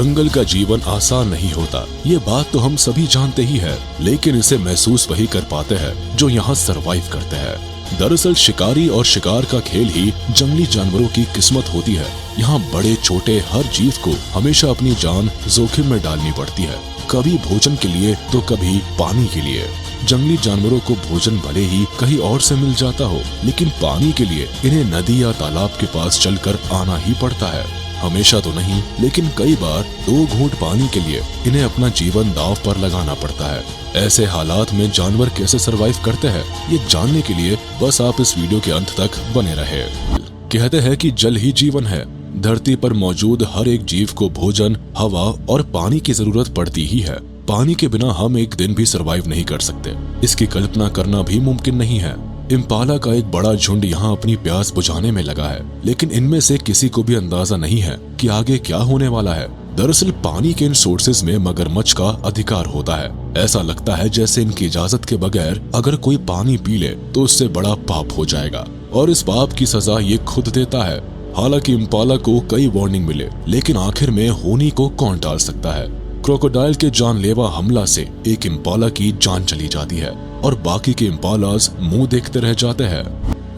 जंगल का जीवन आसान नहीं होता, ये बात तो हम सभी जानते ही है, लेकिन इसे महसूस वही कर पाते हैं जो यहाँ सरवाइव करते हैं। दरअसल शिकारी और शिकार का खेल ही जंगली जानवरों की किस्मत होती है। यहाँ बड़े छोटे हर जीव को हमेशा अपनी जान जोखिम में डालनी पड़ती है, कभी भोजन के लिए तो कभी पानी के लिए। जंगली जानवरों को भोजन भले ही कहीं और से मिल जाता हो, लेकिन पानी के लिए इन्हें नदी या तालाब के पास चलकर आना ही पड़ता है। हमेशा तो नहीं, लेकिन कई बार 2 घूंट पानी के लिए इन्हें अपना जीवन दांव पर लगाना पड़ता है। ऐसे हालात में जानवर कैसे सरवाइव करते हैं, ये जानने के लिए बस आप इस वीडियो के अंत तक बने रहे। कहते हैं कि जल ही जीवन है। धरती पर मौजूद हर एक जीव को भोजन, हवा और पानी की जरूरत पड़ती ही है। पानी के बिना हम एक दिन भी सरवाइव नहीं कर सकते, इसकी कल्पना करना भी मुमकिन नहीं है। इम्पाला का एक बड़ा झुंड यहाँ अपनी प्यास बुझाने में लगा है, लेकिन इनमें से किसी को भी अंदाजा नहीं है कि आगे क्या होने वाला है। दरअसल पानी के इन सोर्सेज में मगरमच्छ का अधिकार होता है। ऐसा लगता है जैसे इनकी इजाजत के बगैर अगर कोई पानी पी ले तो उससे बड़ा पाप हो जाएगा, और इस पाप की सजा ये खुद देता है। हालांकि इम्पाला को कई वार्निंग मिले, लेकिन आखिर में होनी को कौन टाल सकता है। क्रोकोडाइल के जानलेवा हमला से एक इम्पाला की जान चली जाती है और बाकी के इम्पालास मुंह देखते रह जाते हैं।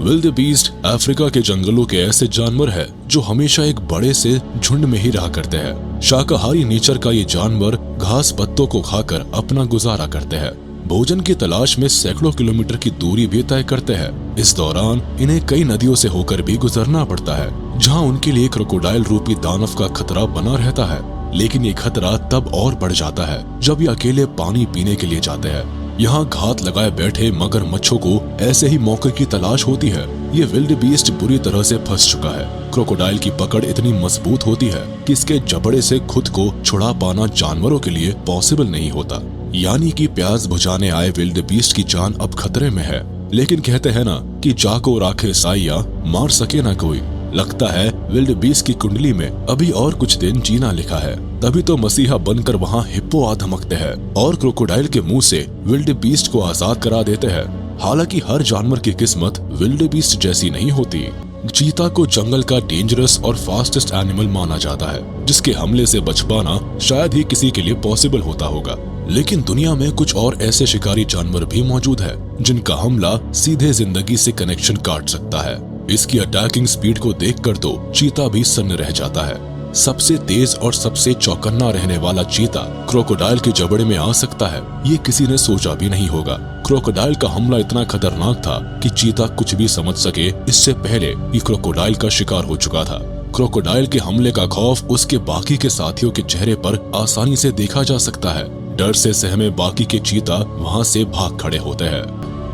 विल्ड बीस्ट अफ्रीका के जंगलों के ऐसे जानवर है जो हमेशा एक बड़े से झुंड में ही रहा करते हैं। शाकाहारी नेचर का ये जानवर घास पत्तों को खाकर अपना गुजारा करते हैं। भोजन की तलाश में सैकड़ों किलोमीटर की दूरी भी तय करते हैं। इस दौरान इन्हें कई नदियों से होकर भी गुजरना पड़ता है, जहाँ उनके लिए क्रोकोडाइल रूपी दानव का खतरा बना रहता है। लेकिन ये खतरा तब और बढ़ जाता है जब ये अकेले पानी पीने के लिए जाते हैं। यहाँ घात लगाए बैठे मगरमच्छों को ऐसे ही मौके की तलाश होती है। ये विल्ड बीस्ट बुरी तरह से फंस चुका है। क्रोकोडाइल की पकड़ इतनी मजबूत होती है कि इसके जबड़े से खुद को छुड़ा पाना जानवरों के लिए पॉसिबल नहीं होता। यानी कि प्यास बुझाने आए विल्ड बीस्ट की जान अब खतरे में है। लेकिन कहते हैं ना कि जाको राखे साइया, मार सके ना कोई। लगता है विल्ड बीस्ट की कुंडली में अभी और कुछ दिन जीना लिखा है, तभी तो मसीहा बनकर वहाँ हिप्पो आ धमकते हैं और क्रोकोडाइल के मुंह से विल्ड बीस्ट को आजाद करा देते हैं। हालांकि हर जानवर की किस्मत विल्ड बीस्ट जैसी नहीं होती। चीता को जंगल का डेंजरस और फास्टेस्ट एनिमल माना जाता है, जिसके हमले से बच पाना शायद ही किसी के लिए पॉसिबल होता होगा। लेकिन दुनिया में कुछ और ऐसे शिकारी जानवर भी मौजूद है जिनका हमला सीधे जिंदगी से कनेक्शन काट सकता है। इसकी अटैकिंग स्पीड को देखकर तो चीता भी सन्न रह जाता है। सबसे तेज और सबसे चौकन्ना रहने वाला चीता क्रोकोडाइल के जबड़े में आ सकता है, ये किसी ने सोचा भी नहीं होगा। क्रोकोडाइल का हमला इतना खतरनाक था कि चीता कुछ भी समझ सके इससे पहले ये क्रोकोडाइल का शिकार हो चुका था। क्रोकोडाइल के हमले का खौफ उसके बाकी के साथियों के चेहरे पर आसानी से देखा जा सकता है। डर से सहमे बाकी के चीता वहाँ से भाग खड़े होते हैं।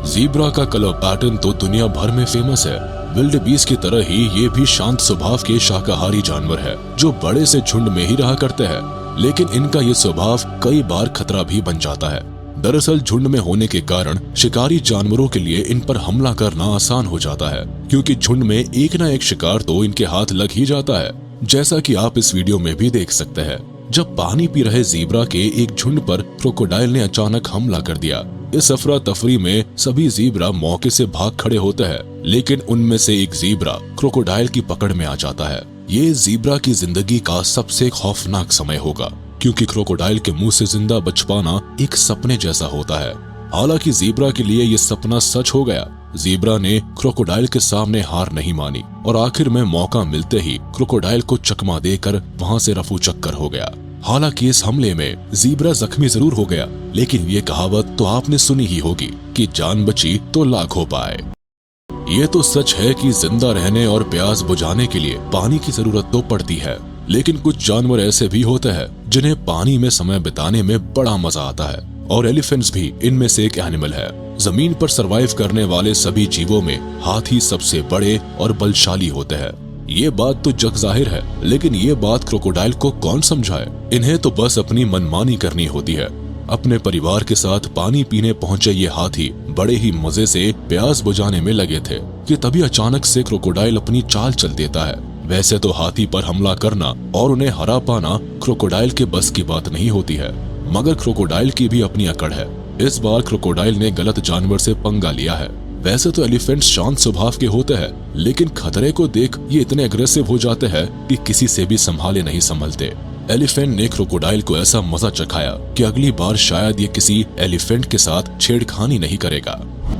ज़ीब्रा का कलर पैटर्न तो दुनिया भर में फेमस है। विल्ड बीस्ट की तरह ही ये भी शांत स्वभाव के शाकाहारी जानवर है जो बड़े से झुंड में ही रहा करते हैं। लेकिन इनका ये स्वभाव कई बार खतरा भी बन जाता है। दरअसल झुंड में होने के कारण शिकारी जानवरों के लिए इन पर हमला करना आसान हो जाता है, क्योंकि झुंड में एक न एक शिकार तो इनके हाथ लग ही जाता है, जैसा कि आप इस वीडियो में भी देख सकते हैं। जब पानी पी रहे ज़ीब्रा के एक झुंड पर क्रोकोडाइल ने अचानक हमला कर दिया। इस अफरा तफरी में सभी ज़ीब्रा मौके से भाग खड़े होते हैं, लेकिन उनमें से एक ज़ीब्रा क्रोकोडाइल की पकड़ में आ जाता है। ये ज़ीब्रा की जिंदगी का सबसे खौफनाक समय होगा, क्योंकि क्रोकोडाइल के मुंह से जिंदा बच पाना एक सपने जैसा होता है। हालांकि ज़ीब्रा के लिए ये सपना सच हो गया। ज़ीब्रा ने क्रोकोडाइल के सामने हार नहीं मानी और आखिर में मौका मिलते ही क्रोकोडाइल को चकमा देकर वहाँ से रफू चक्कर हो गया। हालांकि इस हमले में ज़ीब्रा जख्मी जरूर हो गया, लेकिन ये कहावत तो आपने सुनी ही होगी कि जान बची तो लाखों पाए। ये तो सच है कि जिंदा रहने और प्यास बुझाने के लिए पानी की जरूरत तो पड़ती है, लेकिन कुछ जानवर ऐसे भी होते हैं जिन्हें पानी में समय बिताने में बड़ा मजा आता है, और एलिफेंट्स भी इनमें से एक एनिमल है। जमीन पर सरवाइव करने वाले सभी जीवों में हाथी सबसे बड़े और बलशाली होते हैं। ये बात तो जग जाहिर है, लेकिन ये बात क्रोकोडाइल को कौन समझाए। इन्हें तो बस अपनी मनमानी करनी होती है। अपने परिवार के साथ पानी पीने पहुंचे ये हाथी बड़े ही मजे से प्यास बुझाने में लगे थे कि तभी अचानक से क्रोकोडाइल अपनी चाल चल देता है। वैसे तो हाथी पर हमला करना और उन्हें हरा पाना क्रोकोडाइल के बस की बात नहीं होती है, मगर क्रोकोडाइल की भी अपनी अकड़ है। इस बार क्रोकोडाइल ने गलत जानवर से पंगा लिया है। वैसे तो एलिफेंट शांत स्वभाव के होते हैं, लेकिन खतरे को देख ये इतने अग्रेसिव हो जाते हैं कि किसी से भी संभाले नहीं संभलते। एलिफेंट ने क्रोकोडाइल को ऐसा मजा चखाया कि अगली बार शायद ये किसी एलिफेंट के साथ छेड़खानी नहीं करेगा।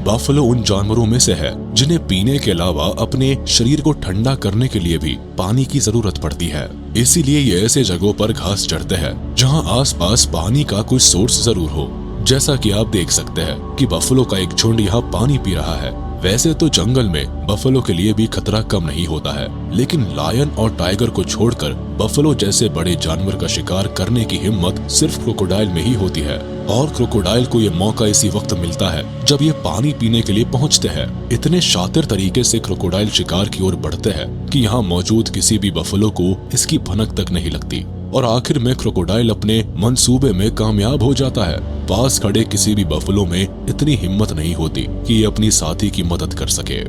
बफलो उन जानवरों में से है जिन्हें पीने के अलावा अपने शरीर को ठंडा करने के लिए भी पानी की जरूरत पड़ती है। इसीलिए ये ऐसे जगहों पर घास चढ़ते हैं जहाँ आसपास पानी का कोई सोर्स जरूर हो। जैसा कि आप देख सकते हैं कि बफलो का एक झुंड यहाँ पानी पी रहा है। वैसे तो जंगल में बफलो के लिए भी खतरा कम नहीं होता है, लेकिन लायन और टाइगर को छोड़कर बफलो जैसे बड़े जानवर का शिकार करने की हिम्मत सिर्फ क्रोकोडाइल में ही होती है। और क्रोकोडाइल को ये मौका इसी वक्त मिलता है जब ये पानी पीने के लिए पहुंचते हैं। इतने शातिर तरीके से क्रोकोडाइल शिकार की ओर बढ़ते हैं कि यहाँ मौजूद किसी भी बफलो को इसकी भनक तक नहीं लगती। और आखिर में क्रोकोडाइल अपने मंसूबे में कामयाब हो जाता है। पास खड़े किसी भी बफलो में इतनी हिम्मत नहीं होती कि ये अपनी साथी की मदद कर सके।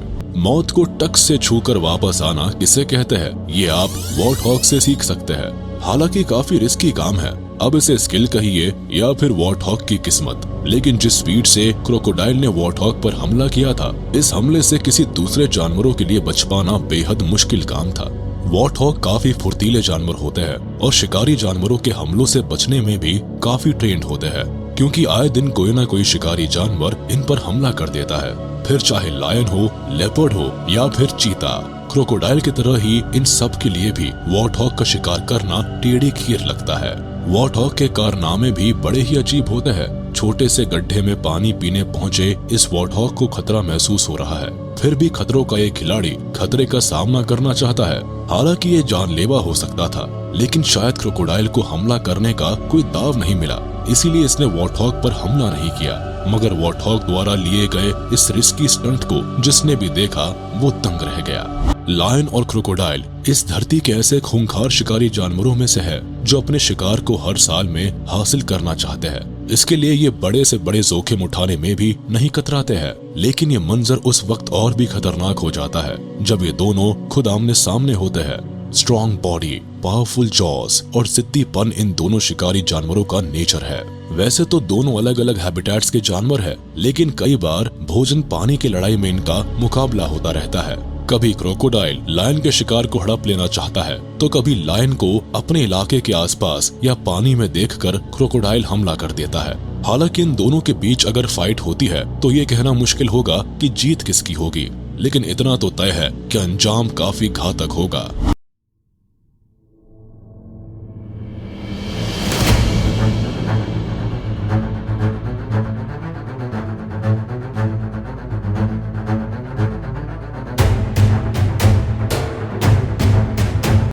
मौत को टक से छूकर वापस आना किसे कहते हैं, ये आप वॉर्टहॉग से सीख सकते हैं। हालांकि काफी रिस्की काम है, अब इसे स्किल कहिए या फिर वॉर्टहॉग की किस्मत। लेकिन जिस स्पीड से क्रोकोडाइल ने वॉर्टहॉग पर हमला किया था, इस हमले से किसी दूसरे जानवरों के लिए बच पाना बेहद मुश्किल काम था। वॉर्टहॉग काफी फुर्तीले जानवर होते हैं और शिकारी जानवरों के हमलों से बचने में भी काफी ट्रेंड होते हैं, क्योंकि आए दिन कोई ना कोई शिकारी जानवर इन पर हमला कर देता है, फिर चाहे लायन हो, लेपर्ड हो या फिर चीता। क्रोकोडाइल की तरह ही इन सब के लिए भी वॉर्टहॉग का शिकार करना टेढ़ी खीर लगता है। वॉर्टहॉग के कारनामे भी बड़े ही अजीब होते हैं। छोटे से गड्ढे में पानी पीने पहुंचे इस वॉर्टहॉग को खतरा महसूस हो रहा है, फिर भी खतरों का एक खिलाड़ी खतरे का सामना करना चाहता है। हालांकि ये जानलेवा हो सकता था, लेकिन शायद क्रोकोडाइल को हमला करने का कोई दाव नहीं मिला, इसीलिए इसने वॉर्टहॉग पर हमला नहीं किया। मगर वॉर्टहॉग द्वारा लिए गए इस रिस्की स्टंट को जिसने भी देखा वो दंग रह गया। लायन और क्रोकोडाइल इस धरती के ऐसे खूंखार शिकारी जानवरों में से है जो अपने शिकार को हर साल में हासिल करना चाहते हैं। इसके लिए ये बड़े से बड़े जोखिम उठाने में भी नहीं कतराते हैं। लेकिन ये मंजर उस वक्त और भी खतरनाक हो जाता है जब ये दोनों खुद आमने सामने होते हैं। स्ट्रॉन्ग बॉडी, पावरफुल जॉस और जिद्दीपन इन दोनों शिकारी जानवरों का नेचर है। वैसे तो दोनों अलग अलग हैबिटेट्स के जानवर हैं, लेकिन कई बार भोजन पानी की लड़ाई में इनका मुकाबला होता रहता है। कभी क्रोकोडाइल लायन के शिकार को हड़प लेना चाहता है, तो कभी लायन को अपने इलाके के आसपास या पानी में देखकर क्रोकोडाइल हमला कर देता है। हालांकि इन दोनों के बीच अगर फाइट होती है तो ये कहना मुश्किल होगा कि जीत किसकी होगी, लेकिन इतना तो तय है कि अंजाम काफी घातक होगा।